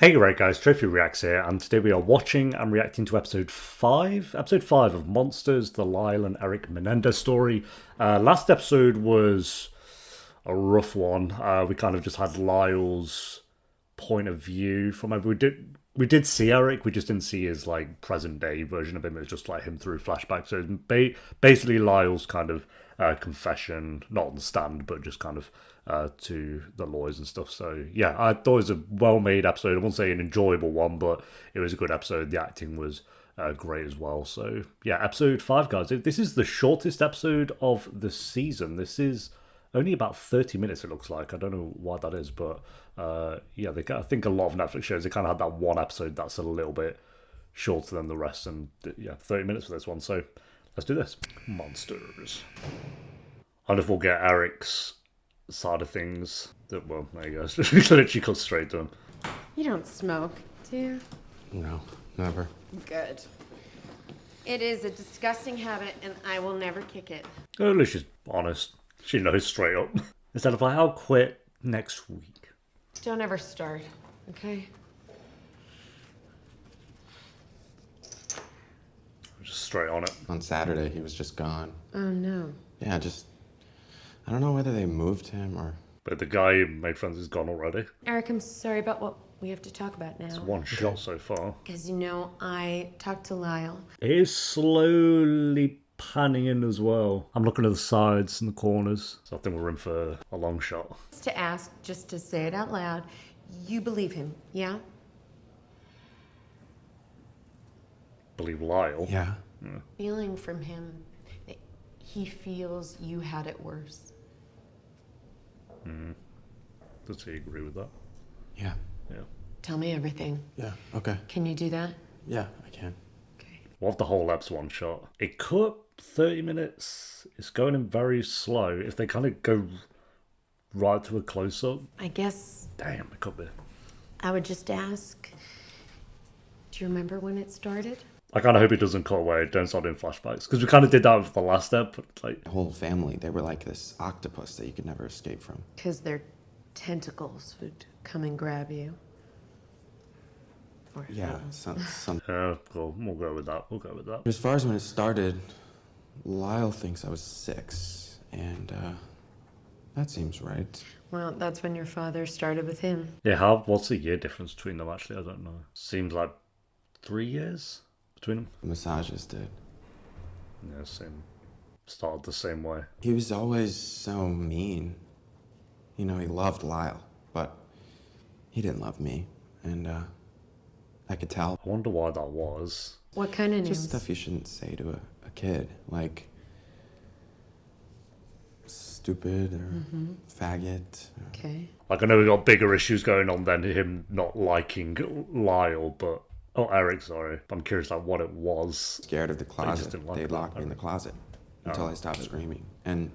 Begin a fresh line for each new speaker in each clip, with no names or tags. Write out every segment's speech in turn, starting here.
Hey right guys, Trophy Reacts here, and today we are watching and reacting to episode 5 of Monsters, the Lyle and Erik Menendez story. Last episode was a rough one. We kind of just had Lyle's point of view from it. We did see Erik, we just didn't see his like present day version of him. It was just like him through flashbacks. So it's basically Lyle's kind of confession, not on the stand, but just kind of to the lawyers and stuff. So yeah, I thought it was a well-made episode. I won't say an enjoyable one, but it was a good episode. The acting was great as well. So yeah, episode 5, guys. This is the shortest episode of the season. This is only about 30 minutes, it looks like. I don't know why that is, but yeah, I think a lot of Netflix shows, they kind of had that one episode that's a little bit shorter than the rest, and yeah, 30 minutes for this one. So let's do this. Monsters. I wonder if we'll get Erik's side of things. Well, there you go. Literally goes straight to him.
You don't smoke, do you?
No, never.
Good. It is a disgusting habit, and I will never kick it.
Oh, at least she's honest. She knows straight up. Instead of like, I'll quit next week.
Don't ever start, okay?
Just straight on it.
On Saturday, he was just gone.
Oh, no.
Yeah, I don't know whether they moved him or...
But the guy who made friends is gone already.
Erik, I'm sorry about what we have to talk about now.
It's one shot so far.
Because, you know, I talked to Lyle.
It is slowly panning in as well. I'm looking at the sides and the corners. So I think we're in for a long shot.
Just to ask, just to say it out loud, you believe him, yeah?
Believe Lyle.
Yeah.
Feeling from him that he feels you had it worse.
Does he agree with that?
Yeah.
Yeah.
Tell me everything.
Yeah, okay.
Can you do that?
Yeah, I can.
Okay.
We'll have the whole episode one shot. It cut 30 minutes. It's going in very slow. If they kind of go right to a close-up.
I guess
Damn, it could be.
I would just ask, do you remember when it started?
I kind of hope it doesn't cut away. Don't start doing flashbacks. Because we kind of did that with the last step. Like,
The whole family, they were like this octopus that you could never escape from.
Because their tentacles would come and grab you. Or
Yeah, some...
yeah, cool. We'll go with that. We'll go with that.
As far as when it started, Lyle thinks I was 6, and that seems right.
Well, that's when your father started with him.
Yeah, what's the year difference between them, actually? I don't know. Seems like 3 years between them.
The massages did.
Yeah, same. Started the same way.
He was always so mean. You know, he loved Lyle, but he didn't love me, and I could tell.
I wonder why that was.
What kind of
Just
news?
stuff you shouldn't say to a kid, like stupid or faggot.
Okay.
Like, I know we got bigger issues going on than him not liking Lyle, but... Oh, Erik, sorry. I'm curious, like, what it was.
Scared of the closet.
didn't like
They
that,
locked me in the closet until I stopped screaming. And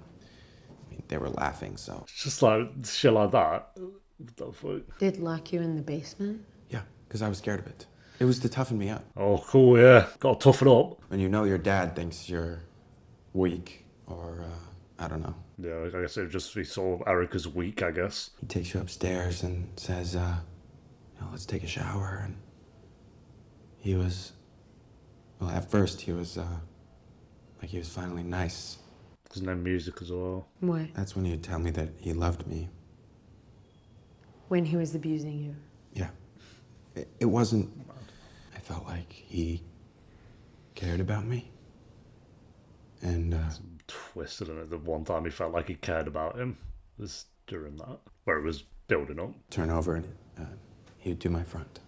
I mean, they were laughing, so.
It's just like, shit like that. What the fuck?
Did lock you in the basement?
Yeah, because I was scared of it. It was to toughen me up.
Oh, cool, yeah. Gotta toughen up.
When you know your dad thinks you're weak or, I don't know.
Yeah, I guess it just we saw Erik as weak, I guess.
He takes you upstairs and says, let's take a shower. And he was, well, at first he was, like he was finally nice.
There's no music as well.
What?
That's when he'd tell me that he loved me.
When he was abusing you?
Yeah. It wasn't, I felt like he cared about me. And,
Twisted in it. The one time he felt like he cared about him was during that, where it was building up.
turn over and he'd do my front.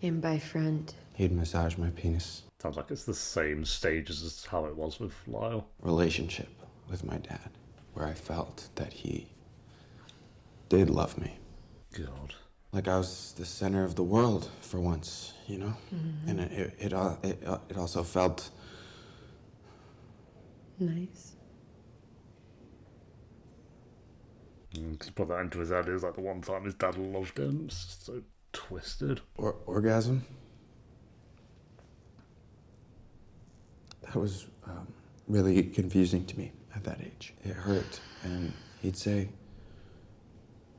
And by front?
He'd massage my penis.
Sounds like it's the same stages as how it was with Lyle.
Relationship with my dad, where I felt that he did love me.
God.
Like I was the center of the world for once, you know? And it also felt
Nice.
To put that into his head, it was like the one time his dad loved him. It's just so twisted.
orgasm. That was really confusing to me at that age. It hurt, and he'd say,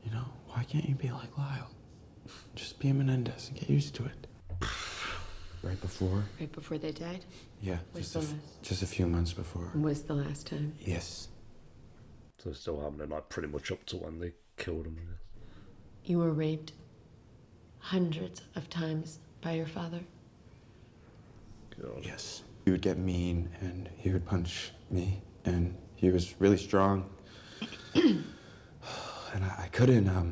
you know, why can't you be like Lyle? Just be a Menendez and get used to it. Right before?
Right before they died?
Yeah,
Where's
just a few months before.
When was the last time?
Yes.
So it's still happening, like, pretty much up to when they killed him, I guess.
You were raped hundreds of times by your father?
God.
Yes. He would get mean, and he would punch me, and he was really strong. And I couldn't, I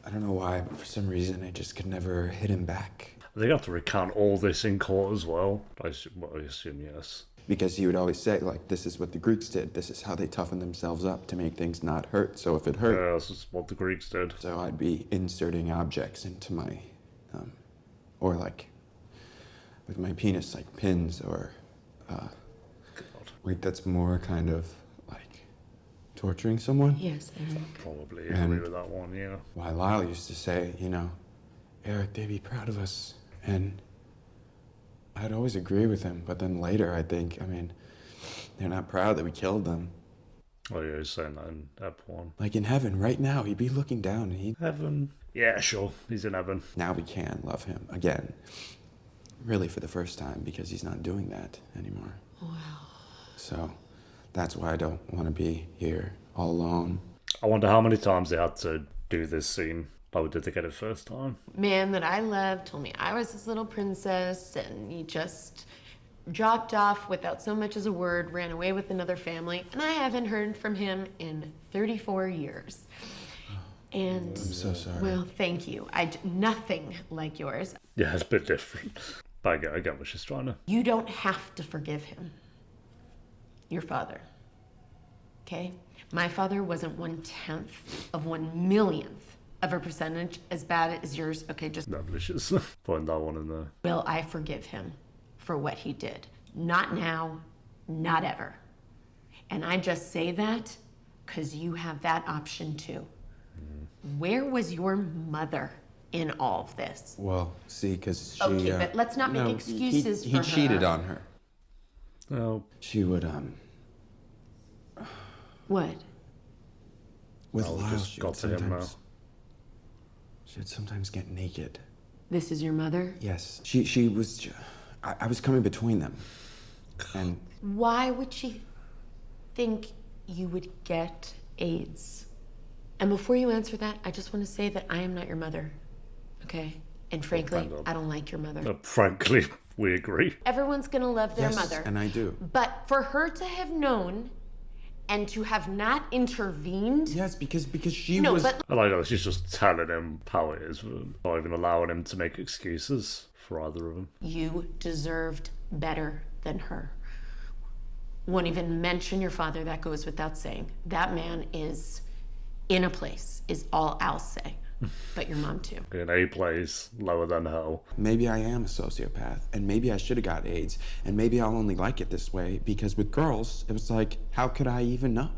don't know why, but for some reason I just could never hit him back.
They have to recount all this in court as well. I assume yes.
Because he would always say, like, this is what the Greeks did. This is how they toughened themselves up to make things not hurt. So if it hurt...
Yeah, this is what the Greeks did.
So I'd be inserting objects into my, or like, with my penis, like pins, or, wait, that's more kind of, like, torturing someone?
Yes, Erik.
Probably agree with that one, yeah.
Why Lyle used to say, Erik, they'd be proud of us. And I'd always agree with him, but then later I think, they're not proud that we killed them.
Oh yeah, he's saying that in Ep 1.
Like in heaven, right now, he'd be looking down and he'd...
Heaven? Yeah, sure, he's in heaven.
Now we can love him again. Really for the first time, because he's not doing that anymore.
Wow.
So that's why I don't want to be here all alone.
I wonder how many times they had to do this scene. How did they get it first time?
Man that I loved told me I was his little princess, and he just dropped off without so much as a word, ran away with another family, and I haven't heard from him in 34 years. And
I'm so sorry.
well, thank you. Nothing like yours.
Yeah, it's a bit different. But I get what she's trying to...
You don't have to forgive him. Your father. Okay? My father wasn't 1/10 of 1/1,000,000th of a percentage as bad as yours. Okay, just...
Delicious. Putting that one in there.
Will I forgive him for what he did? Not now, not ever. And I just say that because you have that option too. Where was your mother in all of this?
Well, see, because she...
Okay, but let's not make excuses for her.
He cheated on her.
Oh,
She would,
What?
with
we
Lyle,
just
she
got
would
to him now.
sometimes... She would sometimes get naked.
This is your mother?
Yes. She was... I was coming between them. And
Why would she think you would get AIDS? And before you answer that, I just want to say that I am not your mother. Okay? And frankly,
thank God.
I don't like your mother.
Frankly, we agree.
Everyone's gonna love their
yes,
mother.
and I do.
But for her to have known and to have not intervened.
Yes, because she
No,
was...
but
I like that she's just telling him how it is, not even allowing him to make excuses for either of them.
you deserved better than her. Won't even mention your father, that goes without saying. That man is in a place, is all I'll say. But your mom too.
In a place lower than hell.
Maybe I am a sociopath, and maybe I should have got AIDS, and maybe I'll only like it this way, because with girls, it was like, how could I even know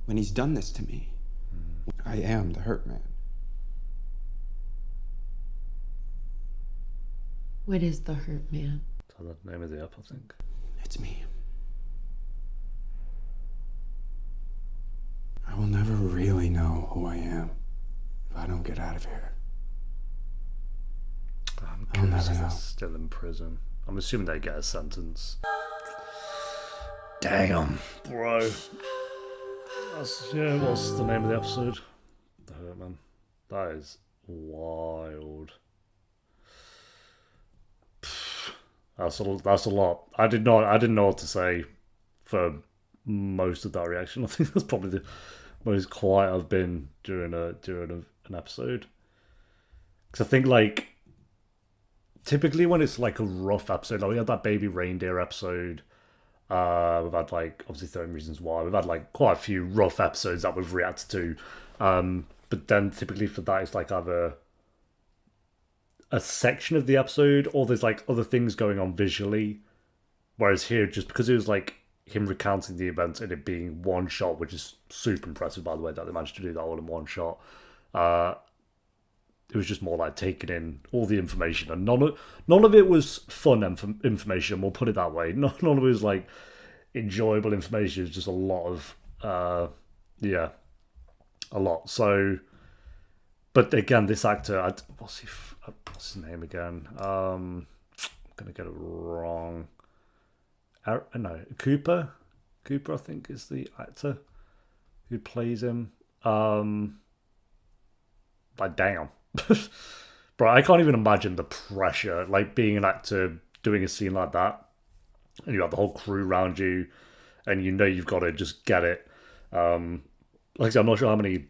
when he's done this to me? I am the hurt man.
What is the hurt man?
That's the name of the app, I think.
It's me. I will never really know who I am if I don't get out of here.
I'm
I'll
curious
never
if they're
know.
still in prison. I'm assuming they get a sentence. Damn, bro. What's the name of the episode? The Hurt Man. That is wild. That's a lot. I didn't know what to say for most of that reaction. I think that's probably the most quiet I've been during an episode. Because I think, like, typically when it's like a rough episode, like we had that Baby Reindeer episode. We've had, like, obviously 13 Reasons Why. We've had, like, quite a few rough episodes that we've reacted to. But then typically for that, it's like either a section of the episode or there's, like, other things going on visually. Whereas here, just because it was, like, him recounting the events and it being one shot, which is super impressive, by the way, that they managed to do that all in one shot. It was just more like taking in all the information, and none of it was fun information. We'll put it that way. None of it was like enjoyable information. It's just a lot of a lot. So But again, this actor, what's his name again? I'm gonna get it wrong. No, Cooper. Cooper, I think, is the actor who plays him. Like, damn. Bro, I can't even imagine the pressure, like being an actor doing a scene like that, and you have the whole crew around you, and you know you've got to just get it. Like I said, I'm not sure how many,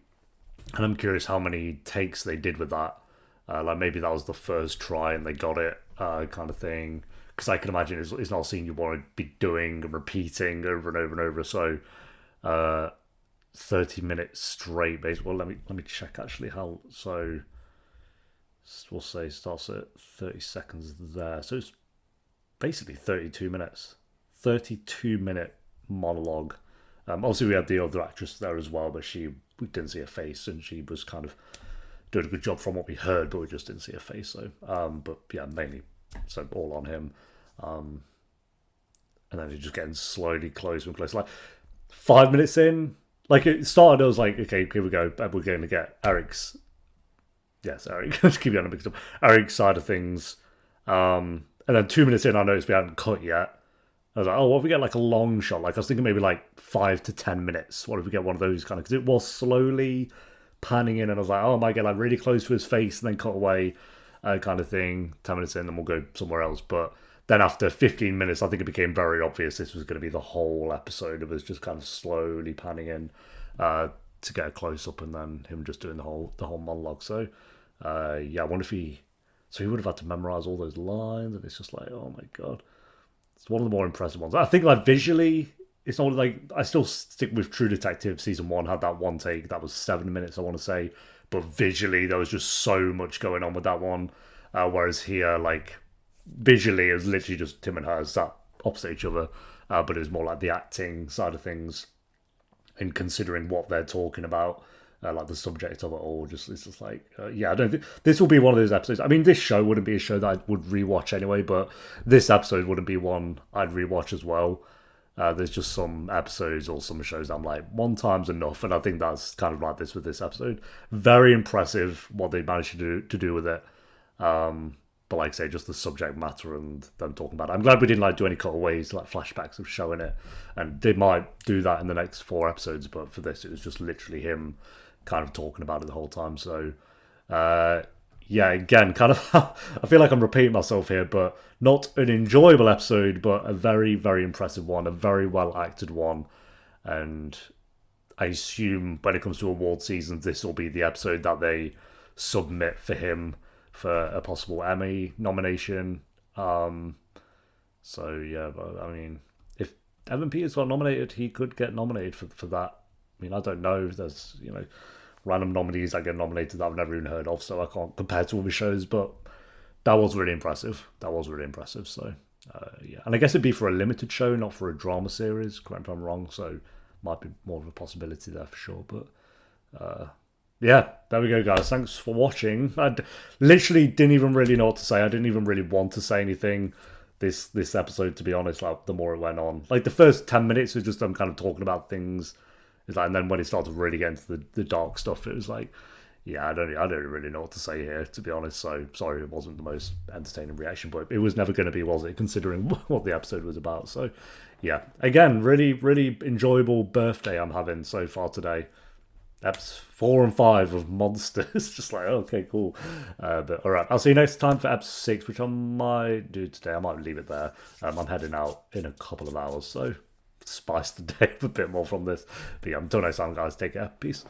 and I'm curious how many takes they did with that. Like maybe that was the first try and they got it, kind of thing. Because I can imagine it's not a scene you want to be doing and repeating over and over and over. So, 30 minutes straight, basically. Well, let me check actually how. So, we'll say it starts at 30 seconds there. So it's basically 32 minutes. 32-minute monologue. Obviously, we had the other actress there as well, but we didn't see her face, and she was kind of doing a good job from what we heard, but we just didn't see her face. So, but yeah, mainly so all on him. And then he's just getting slowly closer and closer. Like 5 minutes in, like it started, I was like, okay, here we go. We're going to get Erik's. Yes, Erik. Just keep getting mixed up. Erik's side of things. And then 2 minutes in, I noticed we hadn't cut yet. I was like, oh, what if we get like a long shot? Like I was thinking maybe like 5 to 10 minutes. What if we get one of those kind of? Because it was slowly panning in, and I was like, oh, I might get like really close to his face and then cut away, kind of thing. 10 minutes in, then we'll go somewhere else. But then after 15 minutes, I think it became very obvious this was going to be the whole episode. It was just kind of slowly panning in to get a close up, and then him just doing the whole monologue. So yeah, I wonder if he would have had to memorize all those lines, and it's just like, oh my god, it's one of the more impressive ones. I think like visually, it's not like, I still stick with True Detective season 1 had that one take that was 7 minutes, I want to say, but visually there was just so much going on with that one. Whereas here, like visually, it was literally just Tim and her sat opposite each other, but it was more like the acting side of things and considering what they're talking about. Like the subject of it all, it's just like, yeah, I don't think this will be one of those episodes. I mean, this show wouldn't be a show that I would rewatch anyway, but this episode wouldn't be one I'd rewatch as well. There's just some episodes or some shows I'm like, one time's enough, and I think that's kind of like this with this episode. Very impressive what they managed to do with it. But like I say, just the subject matter and them talking about it. I'm glad we didn't like do any cutaways, like flashbacks of showing it, and they might do that in the next 4 episodes. But for this, it was just literally him kind of talking about it the whole time. So yeah, again, kind of I feel like I'm repeating myself here, but not an enjoyable episode, but a very, very impressive one, a very well acted one. And I assume when it comes to award seasons, this will be the episode that they submit for him for a possible Emmy nomination. So yeah, but I mean, if Evan Peters got nominated, he could get nominated for that. I mean, I don't know. There's, random nominees that get nominated that I've never even heard of, so I can't compare to other shows, but that was really impressive. So yeah, and I guess it'd be for a limited show, not for a drama series, correct me if I'm wrong, so might be more of a possibility there for sure. But yeah, there we go, guys. Thanks for watching. I literally didn't even really know what to say. I didn't even really want to say anything this episode, to be honest. Like, the more it went on, like the first 10 minutes was just them kind of talking about things. It's like, and then when it started really getting into the dark stuff, it was like, yeah, I don't really know what to say here, to be honest. So sorry, it wasn't the most entertaining reaction, but it was never going to be, was it? Considering what the episode was about. So yeah, again, really, really enjoyable birthday I'm having so far today. Eps 4 and 5 of Monsters. Just like, okay, cool. But all right, I'll see you next time for episode 6, which I might do today. I might leave it there. I'm heading out in a couple of hours, so spice the day a bit more from this. But yeah, until next time, guys, take care. Peace.